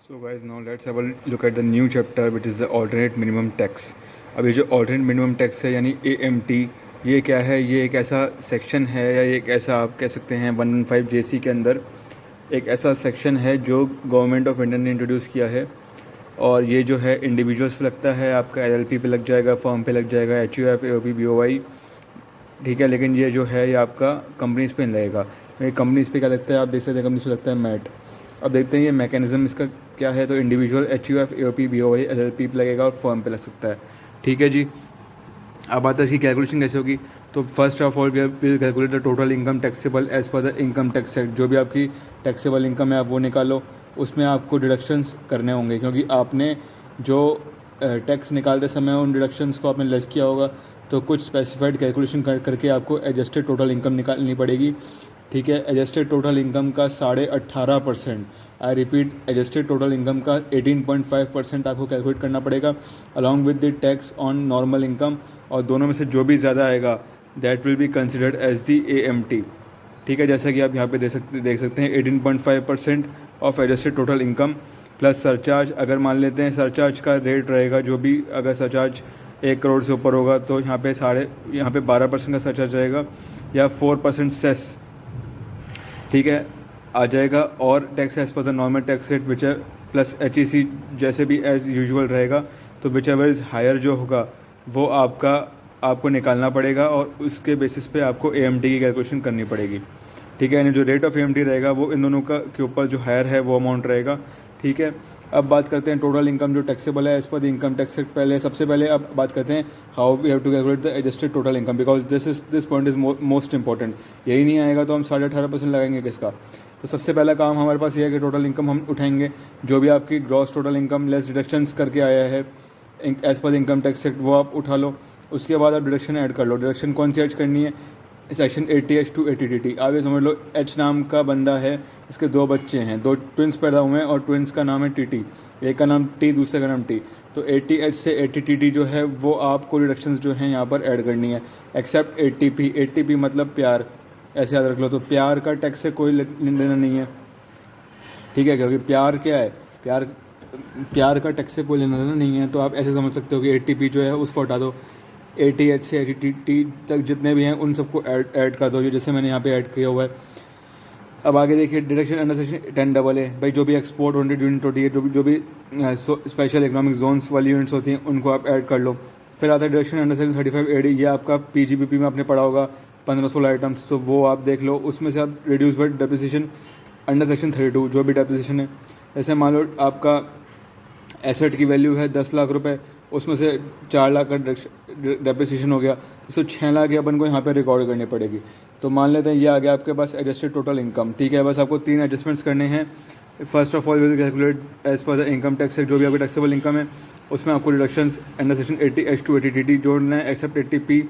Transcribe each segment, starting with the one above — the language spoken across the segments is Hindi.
So guys, now let's have a look at the new chapter which is the alternate minimum tax. अब ये जो alternate minimum tax है यानी AMT, ये क्या है? ये एक ऐसा सेक्शन है या एक ऐसा आप कह सकते हैं 115 JC के अंदर एक ऐसा सेक्शन है जो गवर्नमेंट ऑफ इंडिया ने इंट्रोड्यूस किया है। और ये जो है इंडिविजुअल्स पे लगता है, आपका LLP पे लग जाएगा, फर्म पे लग जाएगा, HUF, AOP, BOI, ठीक है। लेकिन ये जो है ये आपका कंपनीज़ पे नहीं लगेगा। ये कंपनीज़ पे क्या लगता है? आप देख सकते हैं कंपनीज़ पे लगता है मैट। अब देखते हैं ये मैकेनिज़्म इसका क्या है। तो individual, HUF, AOP, BOI, LLP पे लगेगा और फर्म पे लग सकता है, ठीक है जी। अब आता है इसकी कैलकुलेशन कैसे होगी। तो first of all will calculate the total income taxable as per the income tax act. जो भी आपकी टैक्सेबल इनकम है आप वो निकालो, उसमें आपको डिडक्शंस करने होंगे क्योंकि आपने जो टैक्स निकालते समय उन डिडक्शंस को आपने लेस किया होगा। तो कुछ स्पेसिफाइड कैलकुलेशन करके आपको एडजस्टेड टोटल इनकम निकालनी पड़ेगी, ठीक है। एडजस्टेड टोटल इनकम का 18.5%, I repeat, adjusted total income का 18.5% आपको कैलकुलेट करना पड़ेगा along with the tax on normal income. और दोनों में से जो भी ज़्यादा आएगा that will be considered as the AMT, ठीक है। जैसा कि आप यहाँ पे देख सकते हैं 18.5% of adjusted total income plus surcharge. अगर मान लेते हैं सरचार्ज का रेट रहेगा जो भी, अगर सरचार्ज 1 करोड़ से ऊपर होगा तो यहाँ पे 12% का सरचार्ज रहेगा या 4% सेस, ठीक है, आ जाएगा। और tax as per the normal tax rate which plus HEC जैसे भी एज यूजुअल रहेगा। तो विच एवर इज़ हायर जो होगा वो आपको निकालना पड़ेगा और उसके बेसिस पे आपको AMT की कैलकुलेशन करनी पड़ेगी, ठीक है। यानी जो रेट ऑफ AMT रहेगा वो इन दोनों का के ऊपर जो हायर है वो अमाउंट रहेगा, ठीक है। अब बात करते हैं टोटल इनकम जो टैक्सेबल है as per the income tax act. पहले सबसे पहले अब बात करते हैं how we have to calculate the adjusted total income, because this point is most important. यही नहीं आएगा तो हम 18.5% लगाएंगे किसका। तो सबसे पहला काम हमारे पास ये है कि टोटल इनकम हम उठाएंगे, जो भी आपकी gross total income less deductions करके आया है as per the income tax act वो आप उठा लो। उसके बाद आप डिडक्शन ऐड कर लो। डिडक्शन कौन सी ऐड करनी है? Section 80H to 80TT। आप ये समझ लो H नाम का बंदा है, इसके 2 बच्चे हैं, 2 ट्विंस पैदा हुए हैं और ट्विंस का नाम है TT, एक का नाम T, दूसरे का नाम T। तो 80H से 80TT जो है वो आपको डिडक्शंस जो हैं यहाँ पर ऐड करनी है, एक्सेप्ट 80P। 80P मतलब प्यार, ऐसे याद रख लो। तो प्यार का टैक्स से कोई लेना नहीं है, ठीक है, क्योंकि प्यार क्या है, प्यार का टैक्स से कोई लेना देना नहीं है। तो आप ऐसे समझ सकते हो कि 80P जो है उसको हटा दो, 80H से 80TT तक जितने भी हैं उन सबको ऐड कर दो, जैसे मैंने यहाँ पे ऐड किया हुआ है। अब आगे देखिए डिडक्शन अंडर सेक्शन 10AA, भाई जो भी एक्सपोर्ट ओरिएंटेड यूनिट होती है, जो भी स्पेशल इकोनॉमिक जोन्स वाली यूनिट्स होती हैं उनको आप ऐड कर लो। फिर आता है डिडक्शन अंडर सेक्शन 35AD, ये आपका PGBP में आपने पढ़ा होगा 15-16 आइटम्स, तो वो आप देख लो। उसमें से आप reduce by depreciation under section 32, जो भी डेप्रिसिएशन है। जैसे मान लो आपका एसेट की वैल्यू है 10 लाख रुपए, उसमें से 4 लाख का डेप्रिसिएशन हो गया, तो 6 लाख ही अपन को यहाँ पे रिकॉर्ड करनी पड़ेगी। तो मान लेते हैं ये आ गया आपके पास एडजस्टेड टोटल इनकम, ठीक है। बस आपको 3 एडजस्टमेंट्स करने हैं। First of all will calculate as per the income tax act, जो भी आपकी टैक्सेबल इनकम है उसमें आपको deductions under section 80H to 80TT जोड़ना है, एक्सेप्ट 80P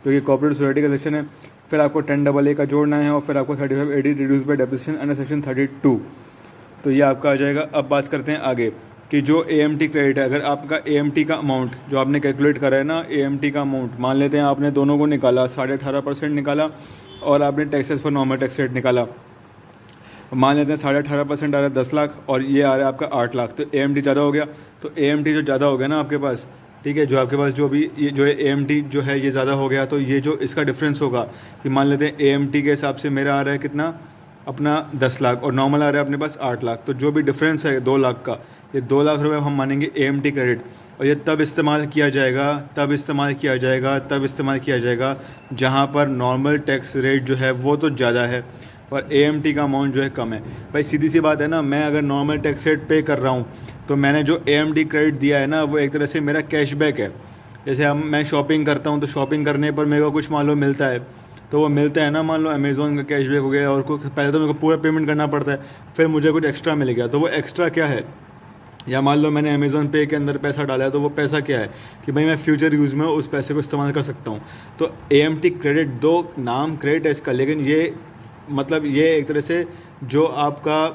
जो कि कॉर्पोरेट सोसाइटी का सेक्शन है। फिर आपको 10AA का जोड़ना है और फिर आपको 35AD reduce by depreciation under section 32। तो ये आपका आ जाएगा। अब बात करते हैं आगे कि जो AMT क्रेडिट है, अगर आपका AMT का अमाउंट जो आपने कैलकुलेट करा है ना, AMT का अमाउंट मान लेते हैं आपने दोनों को निकाला, 18.5% निकाला और आपने टैक्सेस पर नॉर्मल टैक्स रेट निकाला। मान लेते हैं 18.5% आ रहा है 10 लाख और ये आ रहा है आपका 8 लाख, तो AMT ज़्यादा हो गया। तो AMT जो ज़्यादा हो गया ना आपके पास, ठीक है, जो आपके पास जो भी ये जो है AMT जो है ये ज़्यादा हो गया, तो ये जो इसका डिफरेंस होगा कि मान लेते हैं AMT के हिसाब से मेरा आ रहा है कितना, अपना 10 लाख और नॉर्मल आ रहा है अपने पास 8 लाख। तो जो भी डिफरेंस है 2 लाख का, ये 2 लाख रुपए हम मानेंगे AMT क्रेडिट। और ये तब इस्तेमाल किया जाएगा जहाँ पर नॉर्मल टैक्स रेट जो है वो तो ज़्यादा है और AMT का अमाउंट जो है कम है। भाई सीधी सी बात है ना, मैं अगर नॉर्मल टैक्स रेट पे कर रहा हूँ तो मैंने जो AMT क्रेडिट दिया है ना वो एक तरह से मेरा कैशबैक है। जैसे अब मैं शॉपिंग करता हूँ तो शॉपिंग करने पर मेरे को कुछ मान लो मिलता है, तो वो मिलता है ना, मान लो अमेज़ॉन का कैशबैक हो गया और पहले तो मेरे को पूरा पेमेंट करना पड़ता है, फिर मुझे कुछ एक्स्ट्रा मिल गया, तो वो एक्स्ट्रा क्या है। या मान लो मैंने अमेज़ॉन पे के अंदर पैसा डाला है, तो वो पैसा क्या है कि भाई मैं फ्यूचर यूज़ में उस पैसे को इस्तेमाल कर सकता हूँ। तो AMT क्रेडिट, दो नाम क्रेडिट है इसका, लेकिन ये मतलब ये एक तरह से जो आपका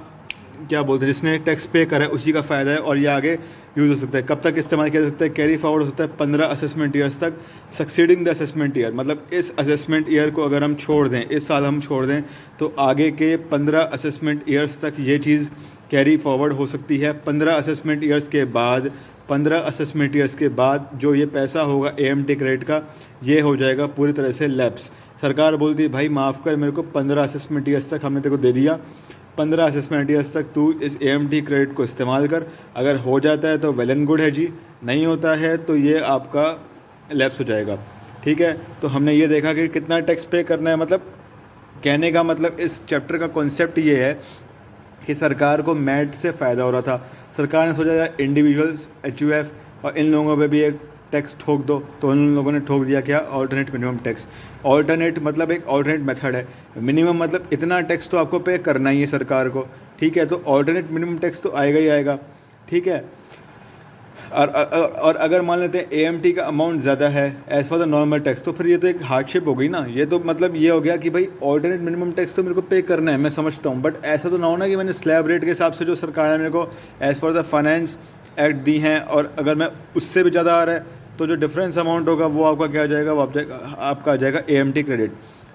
क्या बोलते हैं जिसने टैक्स पे करा है उसी का फ़ायदा है और ये आगे यूज़ हो सकता है। कब तक इस्तेमाल किया जा सकता है? कैरी फॉरवर्ड हो सकता है 15 असेसमेंट ईयर्स तक, सक्सीडिंग द असेसमेंट ईयर, मतलब इस असेसमेंट ईयर को अगर हम छोड़ दें, इस साल हम छोड़ दें, तो आगे के 15 असेसमेंट ईयर्स तक ये चीज़ कैरी फॉरवर्ड हो सकती है 15 असेसमेंट ईयर्स के बाद। 15 असेसमेंट ईयर्स के बाद जो ये पैसा होगा AMT क्रेडिट का, ये हो जाएगा पूरी तरह से लैप्स। सरकार बोलती है भाई माफ़ कर मेरे को, 15 असेसमेंट ईयर्स तक हमने तेरे को दे दिया, 15 असेसमेंट ईयर्स तक तू इस AMT क्रेडिट को इस्तेमाल कर। अगर हो जाता है तो वेल एंड गुड है जी, नहीं होता है तो ये आपका लैप्स हो जाएगा। ठीक है, तो हमने ये देखा कि कितना टैक्स पे करना है। मतलब कहने का मतलब इस चैप्टर का कॉन्सेप्ट ये है कि सरकार को मैट से फ़ायदा हो रहा था। सरकार ने सोचा यार इंडिविजुअल्स, HUF और इन लोगों पे भी एक टैक्स ठोक दो, तो उन लोगों ने ठोक दिया क्या, ऑल्टरनेट मिनिमम टैक्स। ऑल्टरनेट मतलब एक ऑल्टरनेट मेथड है, मिनिमम मतलब इतना टैक्स तो आपको पे करना ही है सरकार को। ठीक है, तो ऑल्टरनेट मिनिमम टैक्स तो आएगा ही आएगा। ठीक है, और अगर मान लेते हैं AMT का अमाउंट ज़्यादा है as for the normal tax, तो फिर ये तो एक हार्डशिप हो गई ना। ये तो मतलब ये हो गया कि भाई ऑल्टरनेट मिनिमम टैक्स तो मेरे को पे करना है, मैं समझता हूँ, बट ऐसा तो ना हो ना कि मैंने स्लैब रेट के हिसाब से जो सरकार ने मेरे को as per the finance act दी हैं, और अगर मैं उससे भी ज़्यादा आ रहा है तो जो डिफरेंस अमाउंट होगा वो आपका क्या आ जाएगा, वो आपका आ जाएगा AMT क्रेडिट।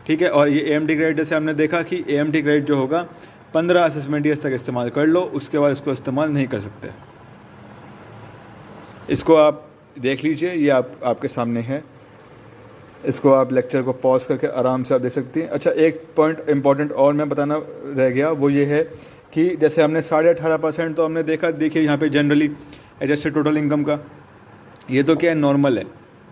ठीक है, और ये AMT क्रेडिट जैसे हमने देखा कि AMT क्रेडिट जो होगा 15 असेसमेंट ईयर्स तक इस्तेमाल कर लो, उसके बाद इसको इस्तेमाल नहीं कर सकते। इसको आप देख लीजिए, ये आपके सामने है। इसको आप लेक्चर को पॉज करके आराम से आप देख सकती हैं। अच्छा, एक पॉइंट इंपॉर्टेंट और मैं बताना रह गया, वो ये है कि जैसे हमने 18.5% तो हमने देखा, देखिए यहाँ पे जनरली एडजस्टेड टोटल इनकम का ये तो क्या है, नॉर्मल है।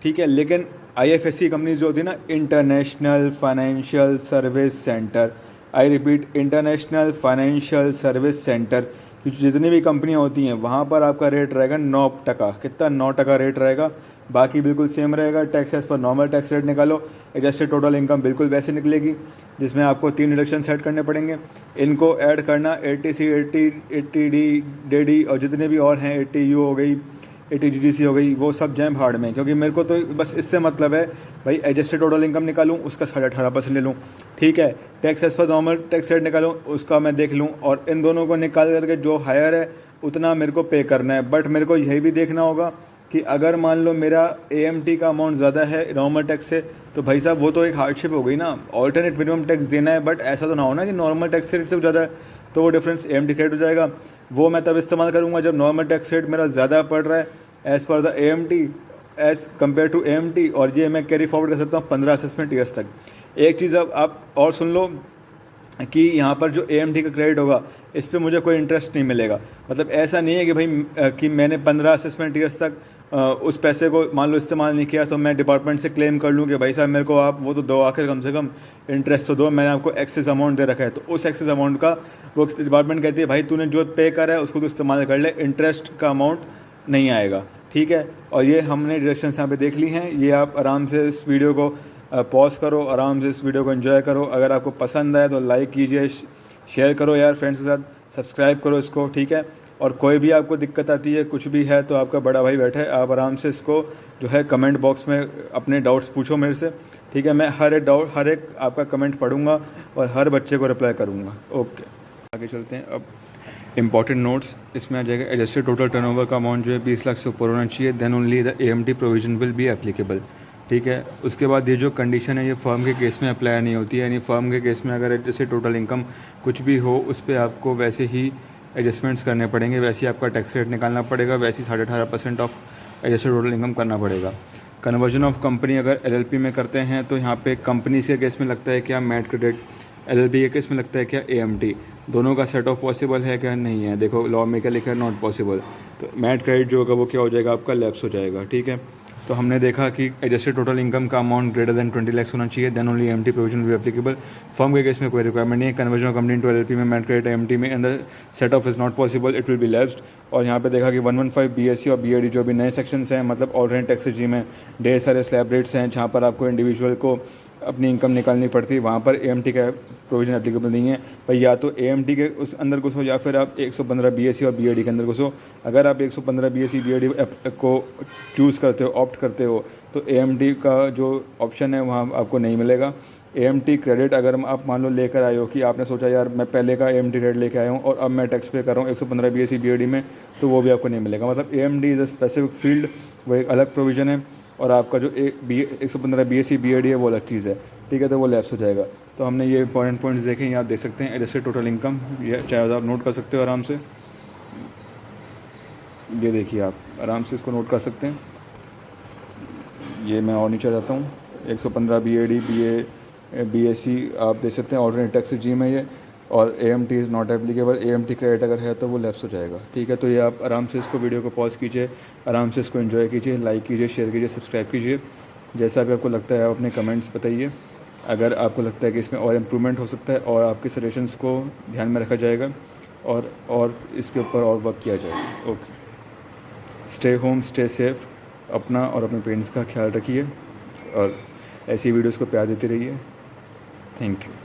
ठीक है, लेकिन IFSC कंपनीज जो होती है ना, international financial service centre, I repeat international financial service centre की जितनी भी कंपनियां होती हैं वहाँ पर आपका रेट रहेगा 9%। कितना, 9% रेट रहेगा, बाकी बिल्कुल सेम रहेगा। Tax as per normal tax rate निकालो, एडजस्टेड टोटल इनकम बिल्कुल वैसे निकलेगी, जिसमें आपको 3 डिडक्शन सेट करने पड़ेंगे। इनको ऐड करना 80C, 80D, DD और जितने भी और हैं, 80U हो गई, 80GDC हो गई, वो सब जाएँ भाड़ में, क्योंकि मेरे को तो बस इससे मतलब है भाई एडजस्टेड टोटल इनकम निकालूँ, उसका 18.5% ले लूँ। ठीक है, tax as per normal tax rate निकालूँ, उसका मैं देख लूँ, और इन दोनों को निकाल करके जो हायर है उतना मेरे को पे करना है। बट मेरे को यही भी देखना होगा कि अगर मान लो मेरा AMT का अमाउंट ज़्यादा है नॉर्मल टैक्स से, तो भाई साहब वो तो एक हार्डशिप हो गई ना। ऑल्टरनेट मिनिमम टैक्स देना है, बट ऐसा तो ना हो ना कि नॉर्मल टैक्स रेट से ज़्यादा है तो वो डिफरेंस AMT क्रेडिट हो जाएगा। वो मैं तब इस्तेमाल करूँगा जब नॉर्मल टैक्स रेट मेरा ज़्यादा पड़ रहा है as per the AMT, as compare to AMT, और ये मैं कैरी फॉरवर्ड कर सकता हूँ 15 असेसमेंट ईयर्स तक। एक चीज़ अब आप और सुन लो कि यहाँ पर जो AMT का क्रेडिट होगा इस पर मुझे कोई इंटरेस्ट नहीं मिलेगा। मतलब ऐसा नहीं है कि भाई कि मैंने 15 असेसमेंट ईयर्स तक उस पैसे को मान लो इस्तेमाल नहीं किया तो मैं डिपार्टमेंट से क्लेम कर लूँ कि भाई साहब मेरे को आप वो तो दो, आखिर कम से कम इंटरेस्ट तो दो, मैंने आपको एक्सेस अमाउंट दे रखा है। तो उस एक्सेस अमाउंट का वो डिपार्टमेंट कहती है भाई तूने जो पे करा है उसको तो इस्तेमाल कर ले, इंटरेस्ट का अमाउंट नहीं आएगा। ठीक है, और ये हमने डायरेक्शंस यहाँ पे देख ली हैं। ये आप आराम से इस वीडियो को पॉज करो, आराम से इस वीडियो को एंजॉय करो। अगर आपको पसंद आए तो लाइक कीजिए, शेयर करो यार फ्रेंड्स के साथ, सब्सक्राइब करो इसको। ठीक है, और कोई भी आपको दिक्कत आती है, कुछ भी है, तो आपका बड़ा भाई बैठा है, आप आराम से इसको जो है कमेंट बॉक्स में अपने डाउट्स पूछो मेरे से। ठीक है, मैं हर एक आपका कमेंट पढ़ूंगा और हर बच्चे को रिप्लाई करूंगा। ओके, आगे चलते हैं। अब इंपॉर्टेंट नोट्स इसमें आ जाएगा। एडजस्टेड टोटल टर्नओवर का अमाउंट जो है 20 लाख से ऊपर होना चाहिए, then only the AMT provision will be applicable. ठीक है, उसके बाद ये जो कंडीशन है ये फर्म के केस में अप्लाई नहीं होती है, यानी फर्म के केस में अगर जैसे टोटल इनकम कुछ भी हो उस पर आपको वैसे ही एडजस्टमेंट्स करने पड़ेंगे, वैसे ही आपका टैक्स रेट निकालना पड़ेगा, वैसे ही 18.5% ऑफ एडजस्टेड टोटल इनकम करना पड़ेगा। कन्वर्जन ऑफ कंपनी अगर LLP में करते हैं तो यहाँ पे कंपनी के केस में लगता है क्या मैट क्रेडिट, LLP के केस में लगता है क्या AMT, दोनों का सेट ऑफ पॉसिबल है क्या, नहीं है। देखो लॉ में क्या लिखा है, नॉट पॉसिबल। तो मैट क्रेडिट जो होगा वो क्या हो जाएगा, आपका लैप्स हो जाएगा। ठीक है, तो हमने देखा कि एडजस्टेड टोटल इनकम का अमाउंट ग्रेटर देन 20 लाख होना चाहिए, then only AMT provision will be applicable. Firm के केस में कोई रिक्वायरमेंट नहीं है। Conversion of company to LLP में मैट क्रेडिट AMT में अंदर set off is not possible, it will be lapsed. और यहाँ पे देखा कि 115 BSc और BAD जो भी नए सेक्शंस हैं, मतलब ऑल्टरनेट टैक्स रेजिम में ढेर सारे स्लैब रेट्स हैं जहाँ पर आपको इंडिविजुअल को अपनी इनकम निकालनी पड़ती है, वहाँ पर AMT का प्रोविजन एप्लीकेबल नहीं है भाई। या तो AMT के उस अंदर घुसो या फिर आप 115 BSc और BAD के अंदर घुसो। अगर आप 115 BSc BAD को चूज़ करते हो, ऑप्ट करते हो, तो AMT का जो ऑप्शन है वहाँ आपको नहीं मिलेगा। AMT क्रेडिट अगर आप मान लो लेकर आए हो कि आपने सोचा यार मैं पहले का AMT क्रेडिट लेके आया हूँ और अब मैं टैक्स पे कर रहा हूँ 115 BSc BAD में, तो वो भी आपको नहीं मिलेगा। मतलब AMT is a specific field, वो एक अलग प्रोविज़न है, और आपका जो 115 BSc BAD है वो अलग चीज़ है। ठीक है, तो वो लैप्स हो जाएगा। तो हमने ये इंपॉर्टेंट पॉइंट्स देखे, यहाँ आप देख सकते हैं एडजस्टेड टोटल इनकम, ये चाहे आप नोट कर सकते हो आराम से। ये देखिए आप आराम से इसको नोट कर सकते हैं। ये मैं और नीचे जाता हूँ, 115 BAD BAC आप देख सकते हैं, ऑल्टरनेट टैक्स रिजीम है ये, और AMT is not applicable. AMT credit अगर है तो वो लैप्स हो जाएगा, ठीक है। तो ये आप आराम से इसको वीडियो को पॉज कीजिए, आराम से इसको एंजॉय कीजिए, लाइक कीजिए, शेयर कीजिए, सब्सक्राइब कीजिए। जैसा भी आपको लगता है आप अपने कमेंट्स बताइए। अगर आपको लगता है कि इसमें और इम्प्रूवमेंट हो सकता है और आपके सजेशंस को ध्यान में रखा जाएगा और इसके ऊपर और वर्क किया जाएगा। Okay, stay home, stay safe, अपना और अपने पेरेंट्स का ख्याल रखिए और ऐसी वीडियोस को प्यार देते रहिए। Thank you.